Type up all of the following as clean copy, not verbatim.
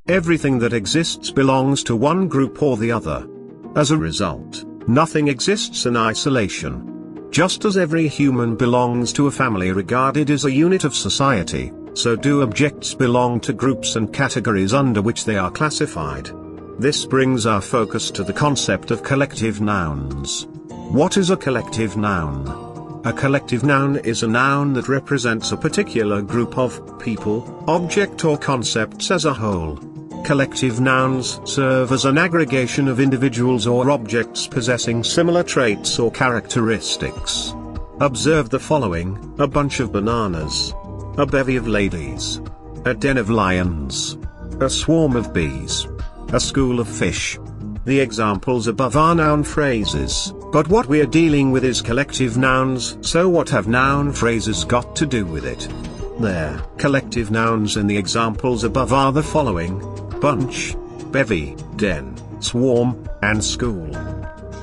Everything that exists belongs to one group or the other. As a result, nothing exists in isolation. Just as every human belongs to a family regarded as a unit of society, so do objects belong to groups and categories under which they are classified. This brings our focus to the concept of collective nouns. What is a collective noun? A collective noun is a noun that represents a particular group of people, object or concepts as a whole. Collective nouns serve as an aggregation of individuals or objects possessing similar traits or characteristics. Observe the following: a bunch of bananas, a bevy of ladies, a den of lions, a swarm of bees, a school of fish. The examples above are noun phrases, but what we are dealing with is collective nouns, so what have noun phrases got to do with it? Their collective nouns in the examples above are the following: bunch, bevy, den, swarm, and school.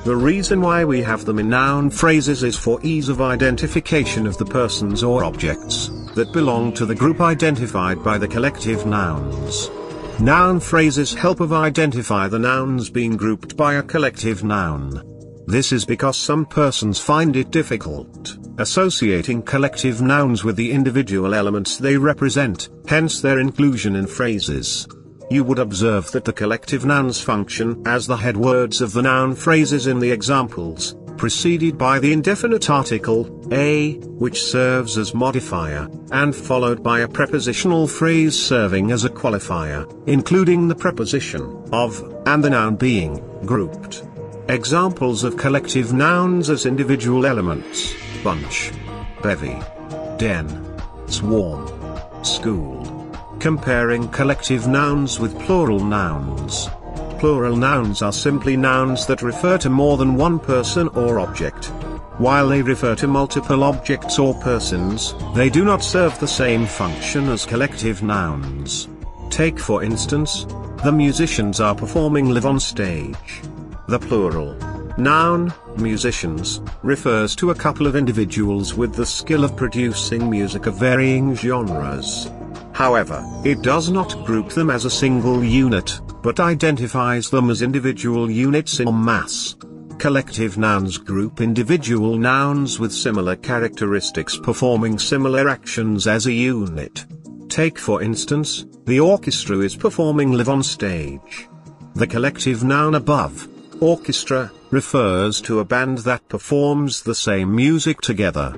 The reason why we have them in noun phrases is for ease of identification of the persons or objects that belong to the group identified by the collective nouns. Noun phrases help us identify the nouns being grouped by a collective noun. This is because some persons find it difficult associating collective nouns with the individual elements they represent, hence their inclusion in phrases. You would observe that the collective nouns function as the head words of the noun phrases in the examples, preceded by the indefinite article, a, which serves as modifier, and followed by a prepositional phrase serving as a qualifier, including the preposition of, and the noun being grouped. Examples of collective nouns as individual elements: bunch, bevy, den, swarm, school. Comparing collective nouns with plural nouns. Plural nouns are simply nouns that refer to more than one person or object. While they refer to multiple objects or persons, they do not serve the same function as collective nouns. Take for instance, the musicians are performing live on stage. The plural noun, musicians, refers to a couple of individuals with the skill of producing music of varying genres. However, it does not group them as a single unit, but identifies them as individual units en masse. Collective nouns group individual nouns with similar characteristics performing similar actions as a unit. Take for instance, the orchestra is performing live on stage. The collective noun above, orchestra, refers to a band that performs the same music together.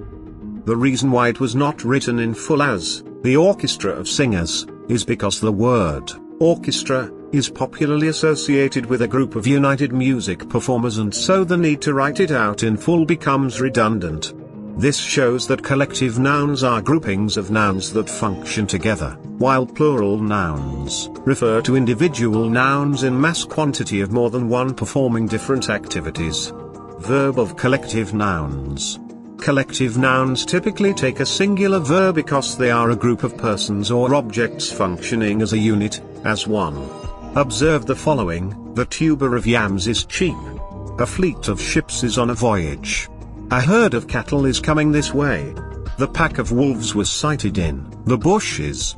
The reason why it was not written in full as the orchestra of singers is because the word orchestra is popularly associated with a group of united music performers, and so the need to write it out in full becomes redundant. This shows that collective nouns are groupings of nouns that function together, while plural nouns refer to individual nouns in mass quantity of more than one performing different activities. Verb of collective nouns. Collective nouns typically take a singular verb because they are a group of persons or objects functioning as a unit, as one. Observe the following: the tuber of yams is cheap. A fleet of ships is on a voyage. A herd of cattle is coming this way. The pack of wolves was sighted in the bushes.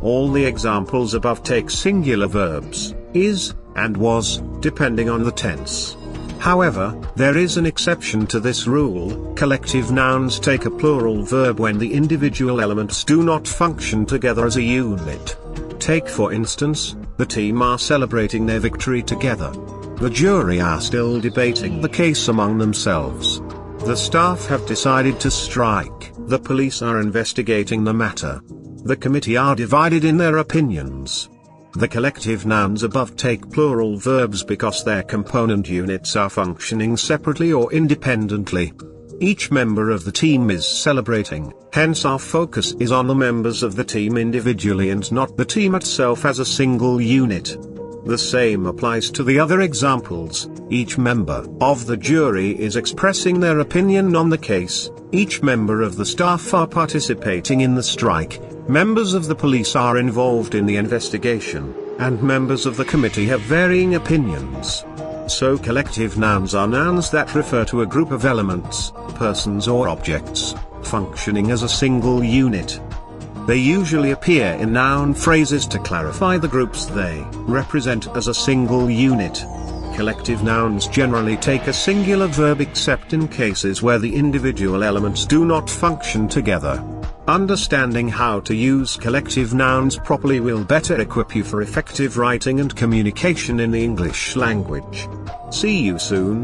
All the examples above take singular verbs, is, and was, depending on the tense. However, there is an exception to this rule: collective nouns take a plural verb when the individual elements do not function together as a unit. Take for instance, the team are celebrating their victory together. The jury are still debating the case among themselves. The staff have decided to strike. The police are investigating the matter. The committee are divided in their opinions. The collective nouns above take plural verbs because their component units are functioning separately or independently. Each member of the team is celebrating, hence our focus is on the members of the team individually and not the team itself as a single unit. The same applies to the other examples. Each member of the jury is expressing their opinion on the case, each member of the staff are participating in the strike, members of the police are involved in the investigation, and members of the committee have varying opinions. So collective nouns are nouns that refer to a group of elements, persons or objects, functioning as a single unit. They usually appear in noun phrases to clarify the groups they represent as a single unit. Collective nouns generally take a singular verb except in cases where the individual elements do not function together. Understanding how to use collective nouns properly will better equip you for effective writing and communication in the English language. See you soon.